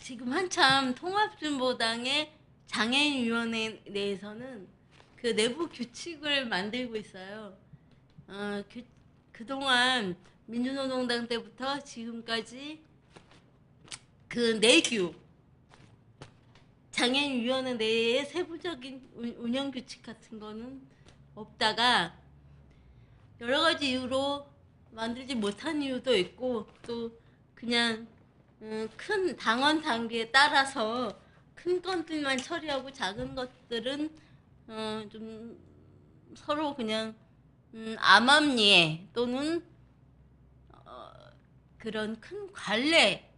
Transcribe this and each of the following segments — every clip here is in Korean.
지금 한참 통합진보당의 장애인위원회 내에서는 그 내부 규칙을 만들고 있어요. 그동안 민주노동당 때부터 지금까지 그 내규, 장애인위원회 내에 세부적인 운영 규칙 같은 거는 없다가 여러 가지 이유로 만들지 못한 이유도 있고, 또 그냥 큰 당원 당비에 따라서 큰 것들만 처리하고 작은 것들은 좀 서로 그냥 암암리에 또는 그런 큰 관례,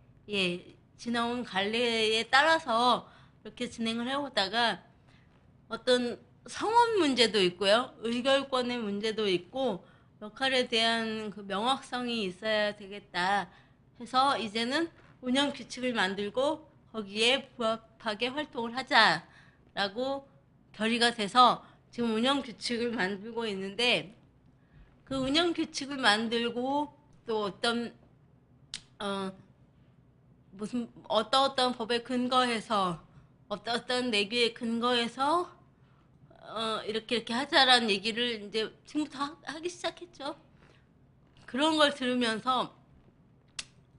지나온 관례에 따라서 이렇게 진행을 해오다가 어떤 성원 문제도 있고요, 의결권의 문제도 있고, 역할에 대한 그 명확성이 있어야 되겠다 해서 이제는 운영 규칙을 만들고 거기에 부합하게 활동을 하자라고 결의가 돼서 지금 운영 규칙을 만들고 있는데, 그 운영 규칙을 만들고 또 어떤 법에 근거해서 어떤 내규에 근거해서 이렇게 하자라는 얘기를 이제 지금부터 하기 시작했죠. 그런 걸 들으면서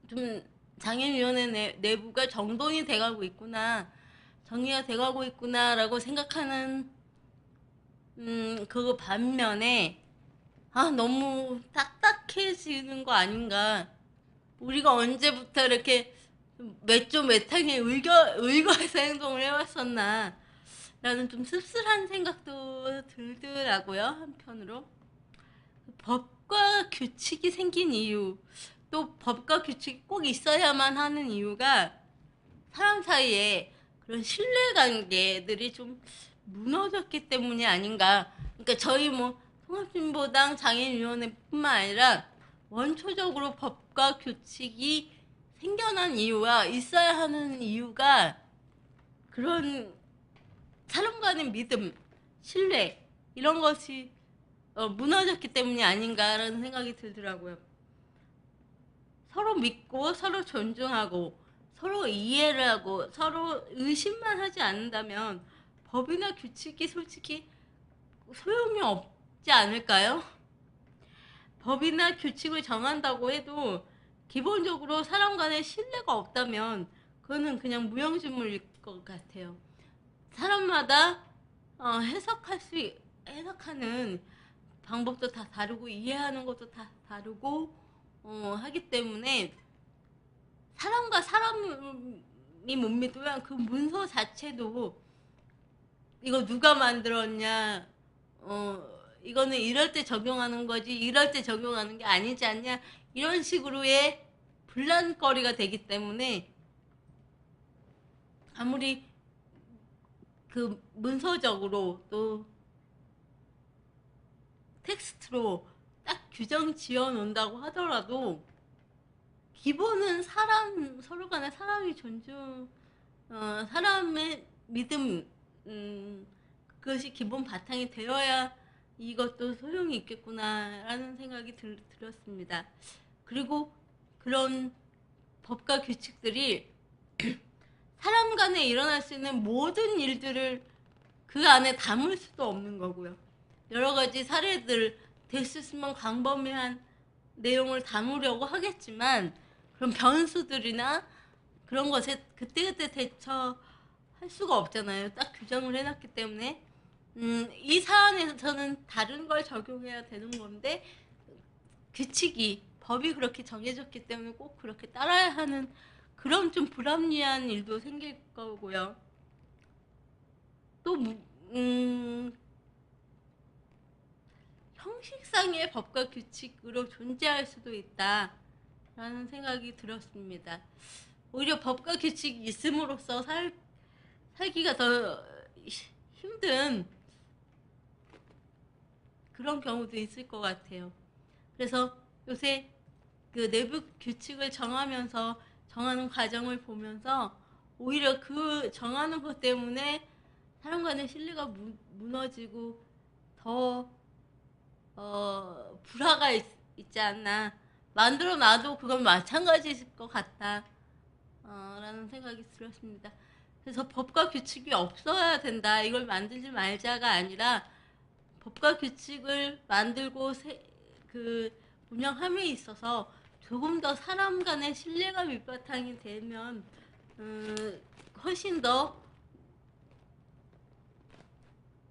좀 장애인위원회 내부가 정돈이 돼가고 있구나, 정리가 돼가고 있구나라고 생각하는 그 반면에 너무 딱딱해지는 거 아닌가. 우리가 언제부터 이렇게 매탕에 의거해서 행동을 해왔었나 라는 좀 씁쓸한 생각도 들더라고요. 한편으로 법과 규칙이 생긴 이유, 또 법과 규칙이 꼭 있어야만 하는 이유가 사람 사이에 그런 신뢰관계들이 좀 무너졌기 때문이 아닌가. 그러니까 저희 통합진보당 장애인위원회뿐만 아니라 원초적으로 법과 규칙이 생겨난 이유와 있어야 하는 이유가 그런 사람 간의 믿음, 신뢰 이런 것이 무너졌기 때문이 아닌가라는 생각이 들더라고요. 서로 믿고 서로 존중하고 서로 이해를 하고 서로 의심만 하지 않는다면 법이나 규칙이 솔직히 소용이 없지 않을까요? 법이나 규칙을 정한다고 해도 기본적으로 사람 간의 신뢰가 없다면 그거는 그냥 무용지물일 것 같아요. 사람마다 해석하는 방법도 다 다르고 이해하는 것도 다 다르고 하기 때문에 사람과 사람이 못 믿으면 그 문서 자체도 이거 누가 만들었냐, 이거는 이럴 때 적용하는 거지 이럴 때 적용하는 게 아니지 않냐, 이런 식으로의 분란거리가 되기 때문에 아무리 그 문서적으로 또 텍스트로 딱 규정 지어 놓는다고 하더라도 기본은 서로 간에 사람이 사람의 믿음, 그것이 기본 바탕이 되어야 이것도 소용이 있겠구나라는 생각이 들었습니다. 그리고 그런 법과 규칙들이 사람 간에 일어날 수 있는 모든 일들을 그 안에 담을 수도 없는 거고요. 여러 가지 사례들, 될 수 있으면 광범위한 내용을 담으려고 하겠지만 그런 변수들이나 그런 것에 그때그때 대처할 수가 없잖아요. 딱 규정을 해놨기 때문에 이 사안에서는 다른 걸 적용해야 되는 건데 법이 그렇게 정해졌기 때문에 꼭 그렇게 따라야 하는 그런 좀 불합리한 일도 생길 거고요. 또 형식상의 법과 규칙으로 존재할 수도 있다라는 생각이 들었습니다. 오히려 법과 규칙이 있음으로써 살기가 더 힘든 그런 경우도 있을 것 같아요. 그래서 요새 그 내부 규칙을 정하는 과정을 보면서 오히려 그 정하는 것 때문에 사람 간의 신뢰가 무너지고 더 불화가 있지 않나. 만들어 놔도 그건 마찬가지일 것 같다. 라는 생각이 들었습니다. 그래서 법과 규칙이 없어야 된다, 이걸 만들지 말자가 아니라 법과 규칙을 만들고 운영함에 있어서 조금 더 사람 간의 신뢰가 밑바탕이 되면 훨씬 더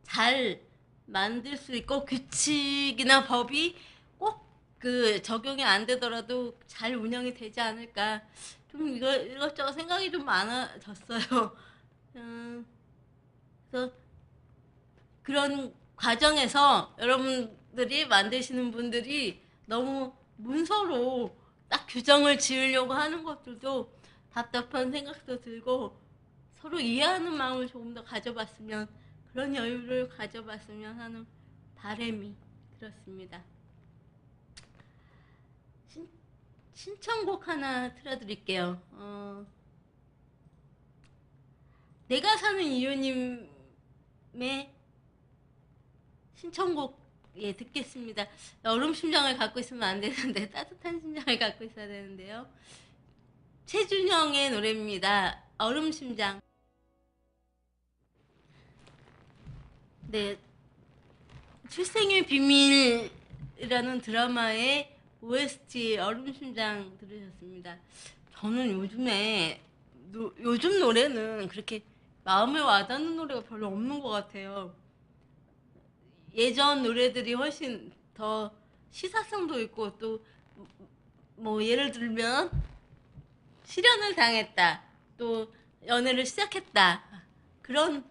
잘 만들 수 있고, 규칙이나 법이 꼭 적용이 안 되더라도 잘 운영이 되지 않을까, 좀 이것저것 생각이 좀 많아졌어요. 그래서 그런 과정에서 여러분들이 만드시는 분들이 너무 문서로 딱 규정을 지으려고 하는 것들도 답답한 생각도 들고, 서로 이해하는 마음을 조금 더 가져봤으면, 그런 여유를 가져봤으면 하는 바람이 들었습니다. 신청곡 하나 틀어드릴게요. 내가 사는 이유님의 신청곡 듣겠습니다. 얼음 심장을 갖고 있으면 안 되는데 따뜻한 심장을 갖고 있어야 되는데요. 최준영의 노래입니다. 얼음 심장. 네, 출생의 비밀이라는 드라마의 OST 얼음 심장 들으셨습니다. 저는 요즘 노래는 그렇게 마음에 와닿는 노래가 별로 없는 것 같아요. 예전 노래들이 훨씬 더 시사성도 있고, 또 뭐 예를 들면 실연을 당했다, 또 연애를 시작했다, 그런,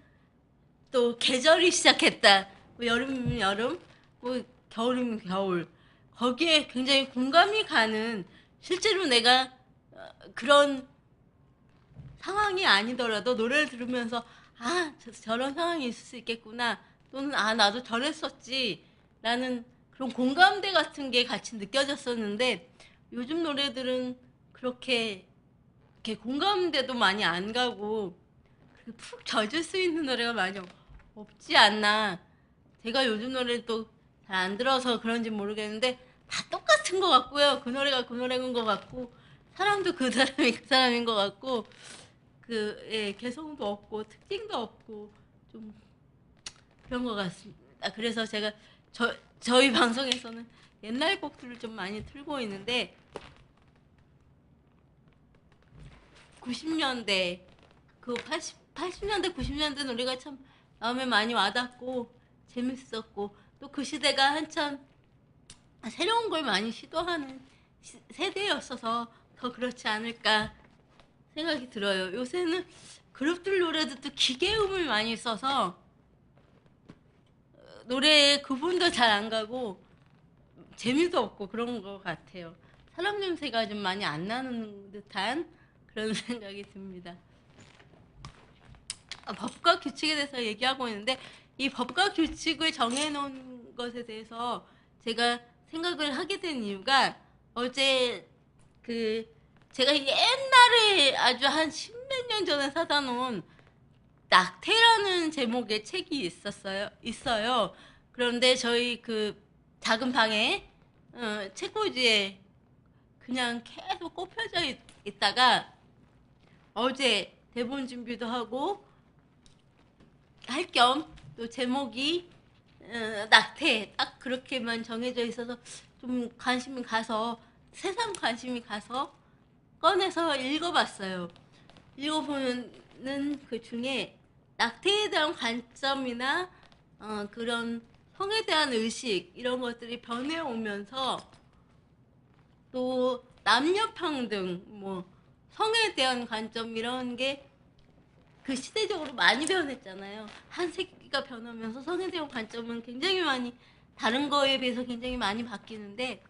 또 계절이 시작했다, 뭐 여름이면 여름, 뭐 겨울이면 겨울, 거기에 굉장히 공감이 가는, 실제로 내가 그런 상황이 아니더라도 노래를 들으면서 저런 상황이 있을 수 있겠구나, 또는 나도 저랬었지 라는 그런 공감대 같은 게 같이 느껴졌었는데, 요즘 노래들은 그렇게 공감대도 많이 안 가고 푹 젖을 수 있는 노래가 많이 없지 않나. 제가 요즘 노래를 또 잘 안 들어서 그런지 모르겠는데 다 똑같은 것 같고요. 그 노래가 그 노래인 것 같고, 사람도 그 사람이 그 사람인 것 같고, 개성도 없고 특징도 없고 좀 그런 것 같습니다. 그래서 제가 저희 방송에서는 옛날 곡들을 좀 많이 틀고 있는데, 90년대 80년대 90년대 노래가 참 마음에 많이 와닿고 재밌었고, 또 그 시대가 한참 새로운 걸 많이 시도하는 세대였어서 더 그렇지 않을까 생각이 들어요. 요새는 그룹들 노래도 또 기계음을 많이 써서 노래에 구분도 잘 안 가고 재미도 없고 그런 것 같아요. 사람 냄새가 좀 많이 안 나는 듯한 그런 생각이 듭니다. 법과 규칙에 대해서 얘기하고 있는데, 이 법과 규칙을 정해놓은 것에 대해서 제가 생각을 하게 된 이유가, 어제 제가 옛날에 아주 한 십몇 년 전에 사다 놓은 낙태라는 제목의 책이 있어요. 그런데 저희 작은 방에 책꽂이에 그냥 계속 꼽혀져 있다가, 어제 대본 준비도 하고 할 겸 또 제목이 낙태 딱 그렇게만 정해져 있어서 좀 새삼 관심이 가서 꺼내서 읽어봤어요. 읽어보면은 그 중에 낙태에 대한 관점이나 그런 성에 대한 의식, 이런 것들이 변해오면서, 또 남녀평등, 뭐 성에 대한 관점, 이런 게 시대적으로 많이 변했잖아요. 한 세기가 변하면서 성에 대한 관점은 굉장히 많이, 다른 거에 비해서 굉장히 많이 바뀌는데,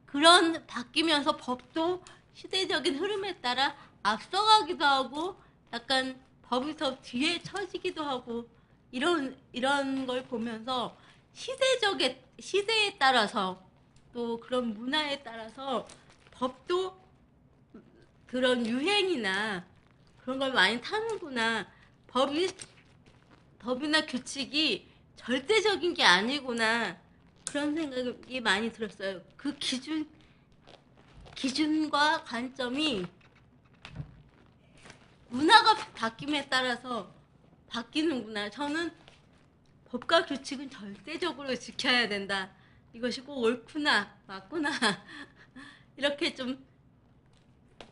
그런 바뀌면서 법도 시대적인 흐름에 따라 앞서가기도 하고 약간 법이 더 뒤에 처지기도 하고, 이런 걸 보면서 시대에 따라서, 또 그런 문화에 따라서 법도 그런 유행이나 그런 걸 많이 타는구나, 법이나 규칙이 절대적인 게 아니구나, 그런 생각이 많이 들었어요. 그 기준과 관점이 사회가 바뀜에 따라서 바뀌는구나. 저는 법과 규칙은 절대적으로 지켜야 된다. 이것이 꼭 옳구나, 맞구나. 이렇게 좀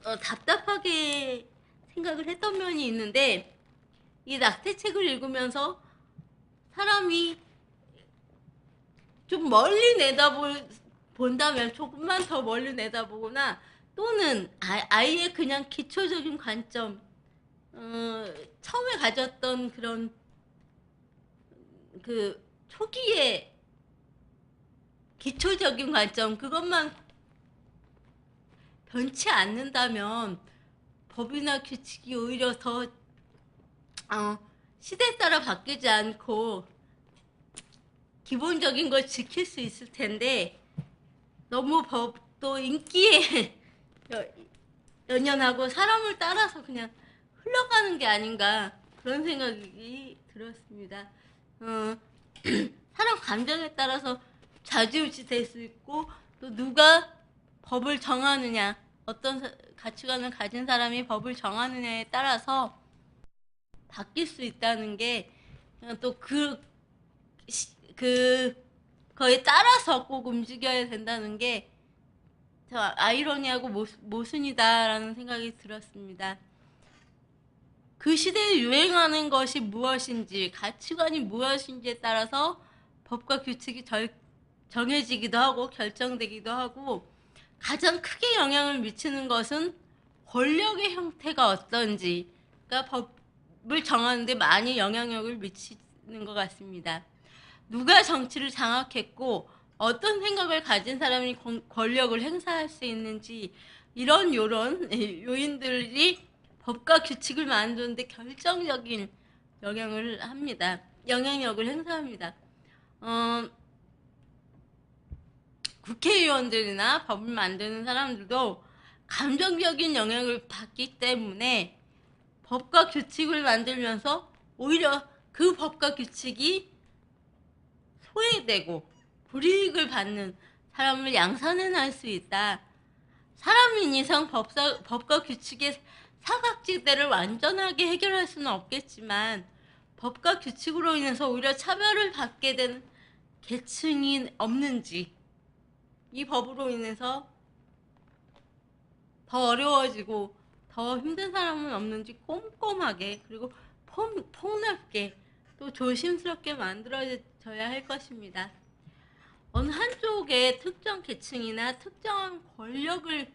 답답하게 생각을 했던 면이 있는데, 이 낙태책을 읽으면서 사람이 좀 멀리 본다면 조금만 더 멀리 내다보거나, 또는 아이의 그냥 기초적인 관점, 처음에 가졌던 그런 그 초기의 기초적인 관점, 그것만 변치 않는다면 법이나 규칙이 오히려 더 시대에 따라 바뀌지 않고 기본적인 걸 지킬 수 있을 텐데, 너무 법도 인기에 연연하고 사람을 따라서 그냥 흘러가는 게 아닌가, 그런 생각이 들었습니다. 사람 감정에 따라서 좌지우지 될 수 있고, 또 누가 법을 정하느냐, 어떤 가치관을 가진 사람이 법을 정하느냐에 따라서 바뀔 수 있다는 게, 또 그거에 따라서 꼭 움직여야 된다는 게 아이러니하고 모순이다라는 생각이 들었습니다. 그 시대에 유행하는 것이 무엇인지, 가치관이 무엇인지에 따라서 법과 규칙이 정해지기도 하고 결정되기도 하고, 가장 크게 영향을 미치는 것은 권력의 형태가 어떤지, 그러니까 법을 정하는데 많이 영향력을 미치는 것 같습니다. 누가 정치를 장악했고 어떤 생각을 가진 사람이 권력을 행사할 수 있는지, 이런 요인들이 법과 규칙을 만드는데 결정적인 영향력을 행사합니다. 국회의원들이나 법을 만드는 사람들도 감정적인 영향을 받기 때문에 법과 규칙을 만들면서 오히려 그 법과 규칙이 소외되고 불이익을 받는 사람을 양산해낼 수 있다. 사람인 이상 법과 규칙의 사각지대를 완전하게 해결할 수는 없겠지만, 법과 규칙으로 인해서 오히려 차별을 받게 된 계층이 없는지, 이 법으로 인해서 더 어려워지고 더 힘든 사람은 없는지 꼼꼼하게, 그리고 폭넓게 또 조심스럽게 만들어져야 할 것입니다. 어느 한쪽의 특정 계층이나 특정한 권력을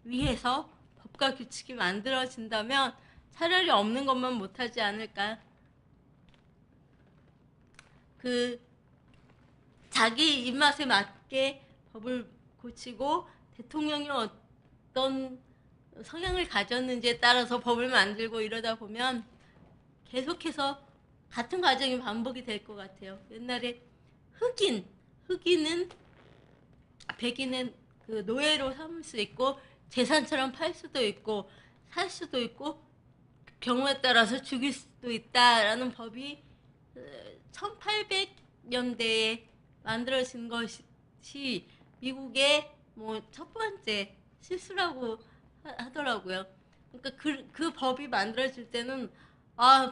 위해서 법과 규칙이 만들어진다면 차라리 없는 것만 못하지 않을까. 자기 입맛에 맞게 법을 고치고, 대통령이 어떤 성향을 가졌는지에 따라서 법을 만들고, 이러다 보면 계속해서 같은 과정이 반복이 될 것 같아요. 옛날에 흑인은 백인은 그 노예로 삼을 수 있고, 재산처럼 팔 수도 있고, 살 수도 있고, 경우에 따라서 죽일 수도 있다라는 법이 1800년대에 만들어진 것이 미국의 첫 번째 실수라고 하더라고요. 그러니까 그 법이 만들어질 때는,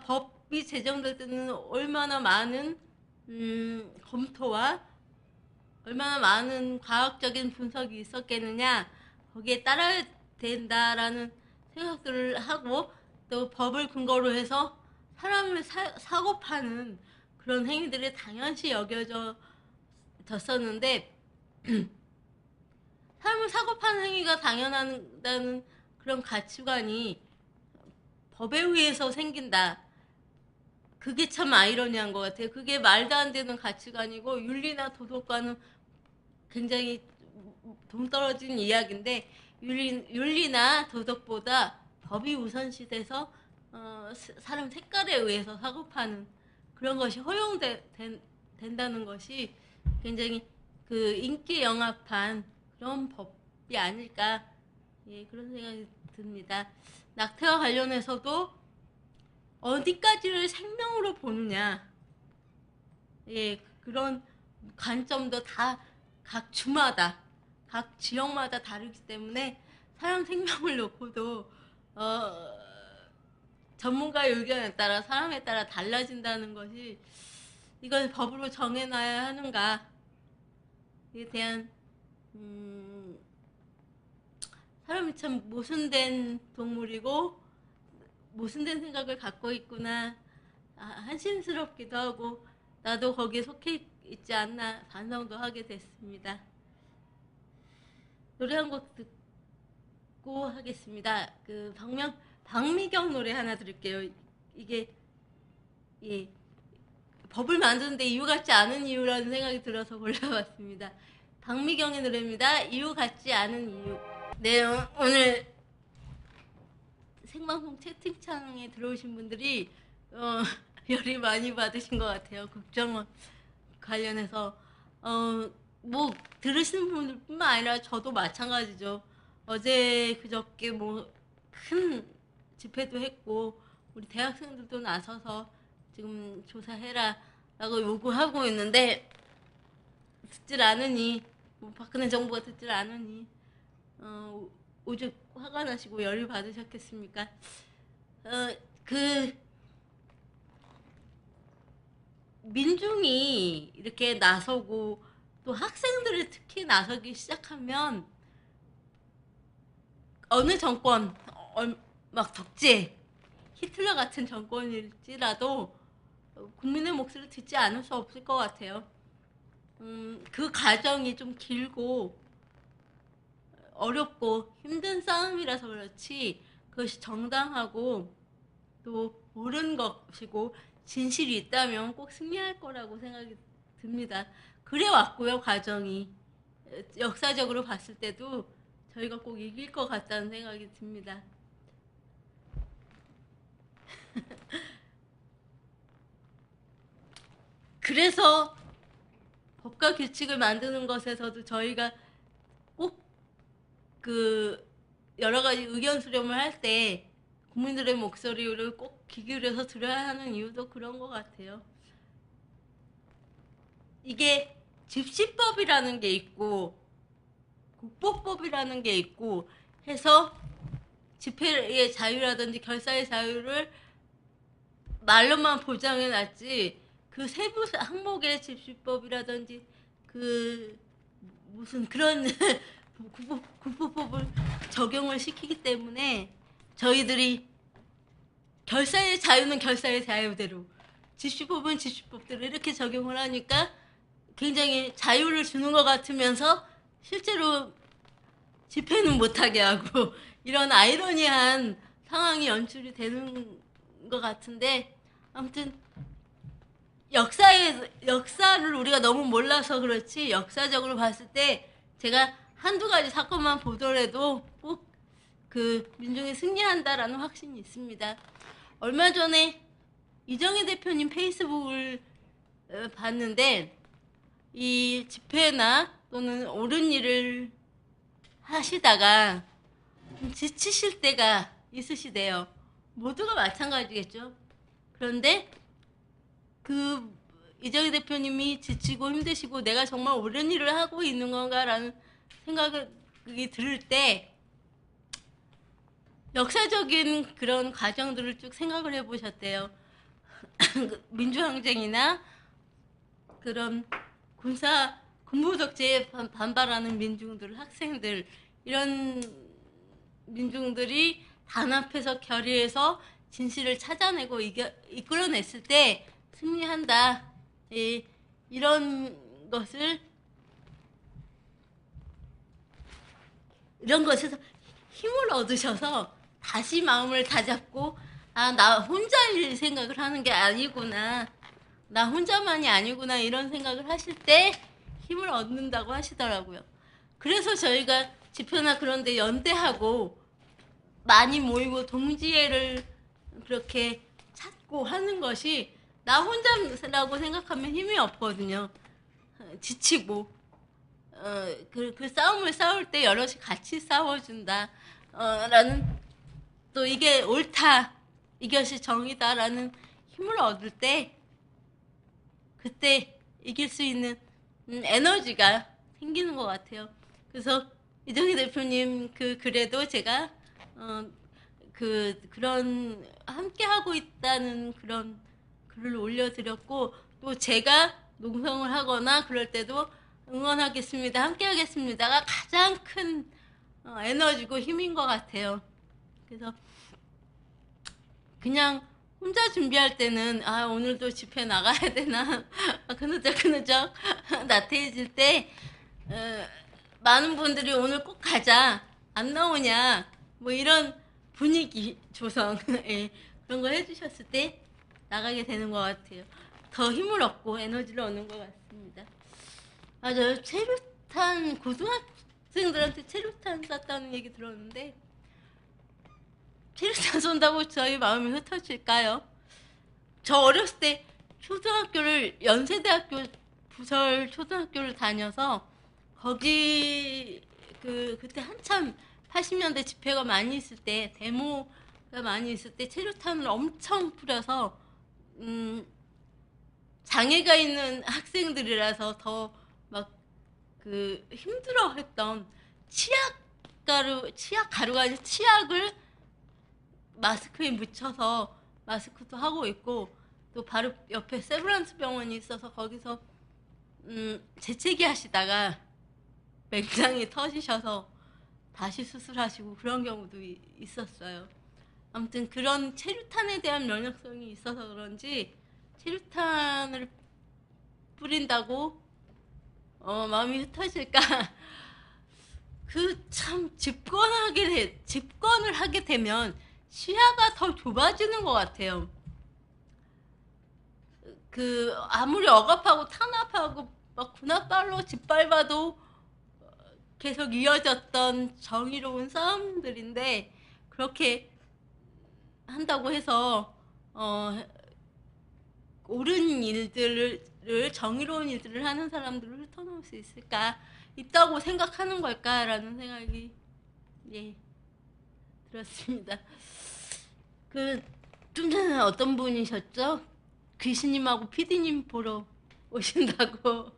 법이 제정될 때는 얼마나 많은 검토와 얼마나 많은 과학적인 분석이 있었겠느냐, 거기에 따라야 된다라는 생각들을 하고, 또 법을 근거로 해서 사람을 사고 파는 그런 행위들이 당연시 여겨졌었는데, 사람을 사고 파는 행위가 당연하다는 그런 가치관이 법에 의해서 생긴다. 그게 참 아이러니한 것 같아요. 그게 말도 안 되는 가치관이고, 윤리나 도덕과는 굉장히 동떨어진 이야기인데, 윤리나 도덕보다 법이 우선시돼서 사람 색깔에 의해서 사고파는 그런 것이 허용된다는 것이 굉장히 인기에 영합한 그런 법이 아닐까, 그런 생각이 듭니다. 낙태와 관련해서도 어디까지를 생명으로 보느냐, 그런 관점도 다 각 주마다, 각 지역마다 다르기 때문에 사람 생명을 놓고도 전문가의 의견에 따라 사람에 따라 달라진다는 것이 이걸 법으로 정해놔야 하는가에 대한 사람이 참 모순된 동물이고 모순된 생각을 갖고 있구나, 한심스럽기도 하고 나도 거기에 속해 있지 않나 반성도 하게 됐습니다. 노래 한 곡 듣고 하겠습니다. 그 박미경 노래 하나 들을게요. 이게 예, 법을 만드는데 이유 같지 않은 이유라는 생각이 들어서 골라봤습니다. 박미경의 노래입니다. 이유 같지 않은 이유. 네, 오늘 생방송 채팅창에 들어오신 분들이 열이 많이 받으신 것 같아요. 국정원 관련해서 뭐 들으시는 분들뿐만 아니라 저도 마찬가지죠. 어제 그저께 뭐 큰 집회도 했고 우리 대학생들도 나서서 지금 조사해라 라고 요구하고 있는데 듣질 않으니, 뭐 박근혜 정부가 듣질 않으니 오죽 화가 나시고 열이 받으셨겠습니까? 그 민중이 이렇게 나서고 또 학생들이 특히 나서기 시작하면 어느 정권, 막 독재, 히틀러 같은 정권일지라도 국민의 목소리를 듣지 않을 수 없을 것 같아요. 그 과정이 좀 길고 어렵고 힘든 싸움이라서 그렇지 그것이 정당하고 또 옳은 것이고 진실이 있다면 꼭 승리할 거라고 생각이 듭니다. 그래 왔고요, 과정이. 역사적으로 봤을 때도 저희가 꼭 이길 것 같다는 생각이 듭니다. 그래서 법과 규칙을 만드는 것에서도 저희가 꼭 그 여러 가지 의견 수렴을 할 때 국민들의 목소리를 꼭 귀 기울여서 들어야 하는 이유도 그런 것 같아요. 이게 집시법이라는 게 있고 국보법이라는 게 있고 해서 집회의 자유라든지 결사의 자유를 말로만 보장해 놨지 그 세부 항목의 집시법이라든지 그 무슨 그런 국보법을 적용을 시키기 때문에 저희들이 결사의 자유는 결사의 자유대로, 집시법은 집시법대로 이렇게 적용을 하니까 굉장히 자유를 주는 것 같으면서 실제로 집회는 못하게 하고 이런 아이러니한 상황이 연출이 되는 것 같은데, 아무튼 역사를 우리가 너무 몰라서 그렇지 역사적으로 봤을 때 제가 한두 가지 사건만 보더라도 꼭 그 민중이 승리한다라는 확신이 있습니다. 얼마 전에 이정희 대표님 페이스북을 봤는데 이 집회나 또는 옳은 일을 하시다가 지치실 때가 있으시대요. 모두가 마찬가지겠죠. 그런데 그 이정희 대표님이 지치고 힘드시고 내가 정말 옳은 일을 하고 있는 건가라는 생각이 들을 때 역사적인 그런 과정들을 쭉 생각을 해보셨대요. 민주항쟁이나 그런 군부독재에 반발하는 민중들, 학생들, 이런 민중들이 단합해서 결의해서 진실을 찾아내고 이끌어냈을 때 승리한다. 이런 것에서 힘을 얻으셔서 다시 마음을 다잡고 나 혼자일 생각을 하는 게 아니구나, 나 혼자만이 아니구나 이런 생각을 하실 때 힘을 얻는다고 하시더라고요. 그래서 저희가 집회나 그런 데 연대하고 많이 모이고 동지애를 그렇게 찾고 하는 것이 나 혼자라고 생각하면 힘이 없거든요. 지치고 그 싸움을 싸울 때 여럿이 같이 싸워준다 라는, 또 이게 옳다, 이것이 정의다라는 힘을 얻을 때 그때 이길 수 있는 에너지가 생기는 것 같아요. 그래서 이정희 대표님 그 글에도 제가 그런 함께 하고 있다는 그런 글을 올려드렸고, 또 제가 농성을 하거나 그럴 때도 응원하겠습니다, 함께 하겠습니다가 가장 큰 에너지고 힘인 것 같아요. 그래서 그냥 혼자 준비할 때는 오늘도 집회 나가야 되나 그느적그느적 나태해질 때 많은 분들이 오늘 꼭 가자, 안 나오냐, 뭐 이런 분위기 조성 예, 그런 거 해주셨을 때 나가게 되는 것 같아요. 더 힘을 얻고 에너지를 얻는 것 같습니다. 맞아요. 체류탄, 고등학생들한테 체류탄 쐈다는 얘기 들었는데, 체류탄 쏜다고 저희 마음이 흩어질까요? 저 어렸을 때 초등학교를, 연세대학교 부설 초등학교를 다녀서 거기 그때 한참 80년대 집회가 많이 있을 때, 데모가 많이 있을 때 체류탄을 엄청 뿌려서 장애가 있는 학생들이라서 더 막 힘들어했던, 치약 가루가 아니라 치약을 마스크에 묻혀서 마스크도 하고 있고, 또 바로 옆에 세브란스 병원이 있어서 거기서 재채기 하시다가 맹장이 터지셔서 다시 수술하시고 그런 경우도 있었어요. 아무튼 그런 체류탄에 대한 면역성이 있어서 그런지 체류탄을 뿌린다고 마음이 흩어질까? 참 집권을 하게 되면 시야가 더 좁아지는 것 같아요. 아무리 억압하고 탄압하고 막 군합발로 짓밟아도 계속 이어졌던 정의로운 싸움들인데, 그렇게 한다고 해서 옳은 일들을, 정의로운 일들을 하는 사람들을 훑어놓을 수 있다고 생각하는 걸까라는 생각이 들었습니다. 좀 전에 어떤 분이셨죠? 귀신님하고 피디님 보러 오신다고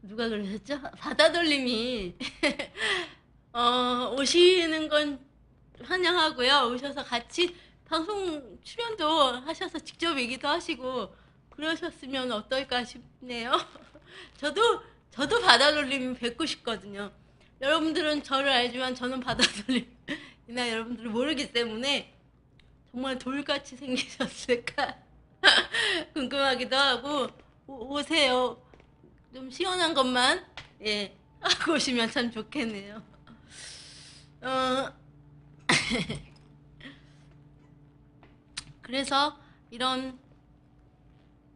누가 그러셨죠? 바다돌림이 오시는 건 환영하고요. 오셔서 같이 방송 출연도 하셔서 직접 얘기도 하시고 그러셨으면 어떨까 싶네요. 저도 바다돌림 뵙고 싶거든요. 여러분들은 저를 알지만 저는 바다돌림이나 여러분들을 모르기 때문에 정말 돌같이 생기셨을까 궁금하기도 하고, 오세요. 좀 시원한 것만 하고 오시면 참 좋겠네요. 그래서 이런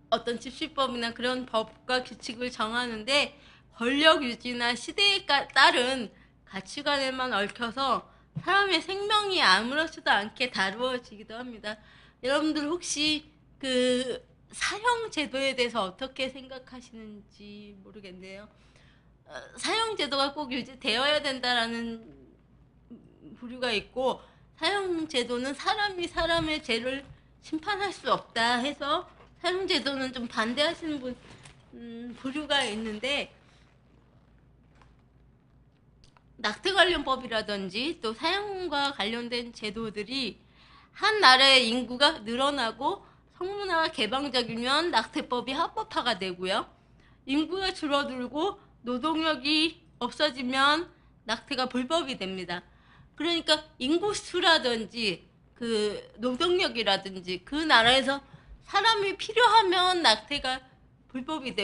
어떤 집시법이나 그런 법과 규칙을 정하는데 권력 유지나 시대에 따른 가치관에만 얽혀서 사람의 생명이 아무렇지도 않게 다루어지기도 합니다. 여러분들 혹시 사형 제도에 대해서 어떻게 생각하시는지 모르겠네요. 사형 제도가 꼭 유지되어야 된다라는 부류가 있고, 사형 제도는 사람이 사람의 죄를 심판할 수 없다 해서 사형 제도는 좀 반대하시는 부류가 있는데, 낙태 관련법이라든지 또 사형과 관련된 제도들이 한 나라의 인구가 늘어나고 성문화가 개방적이면 낙태법이 합법화가 되고요. 인구가 줄어들고 노동력이 없어지면 낙태가 불법이 됩니다. 그러니까 인구수라든지 노동력이라든지 그 나라에서 사람이 필요하면 낙태가 불법이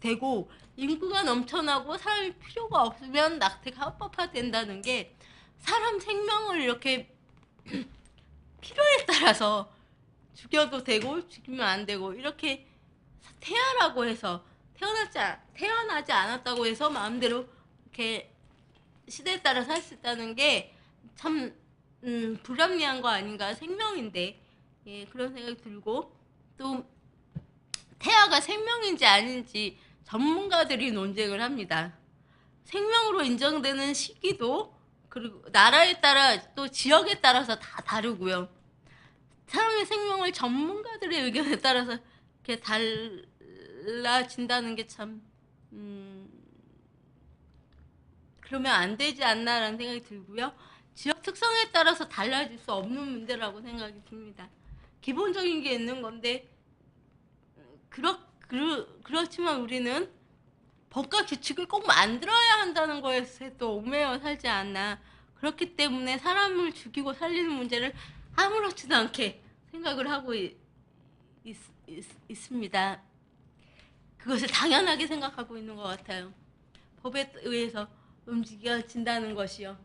되고 인구가 넘쳐나고 사람이 필요가 없으면 낙태가 합법화된다는 게, 사람 생명을 이렇게 필요에 따라서 죽여도 되고 죽이면 안 되고, 이렇게 태아라고 해서 태어나지 않았다고 해서 마음대로 이렇게 시대에 따라 살 수 있다는 게 참 불합리한 거 아닌가. 생명인데 그런 생각이 들고, 또 태아가 생명인지 아닌지 전문가들이 논쟁을 합니다. 생명으로 인정되는 시기도 그리고 나라에 따라 또 지역에 따라서 다 다르고요. 사람의 생명을 전문가들의 의견에 따라서 이렇게 달라진다는 게 참 그러면 안 되지 않나라는 생각이 들고요. 지역 특성에 따라서 달라질 수 없는 문제라고 생각이 듭니다. 기본적인 게 있는 건데 그렇지만 우리는 법과 규칙을 꼭 만들어야 한다는 것에 또 얽매여 살지 않나. 그렇기 때문에 사람을 죽이고 살리는 문제를 아무렇지도 않게 생각을 하고 있습니다. 그것을 당연하게 생각하고 있는 것 같아요. 법에 의해서 움직여진다는 것이요.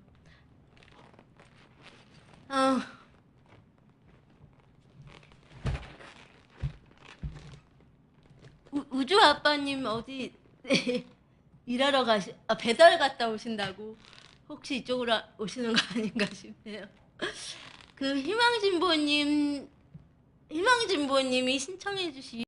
우주 아빠님 어디 일하러 배달 갔다 오신다고 혹시 이쪽으로 오시는 거 아닌가 싶네요. 그 희망진보님이 신청해 주신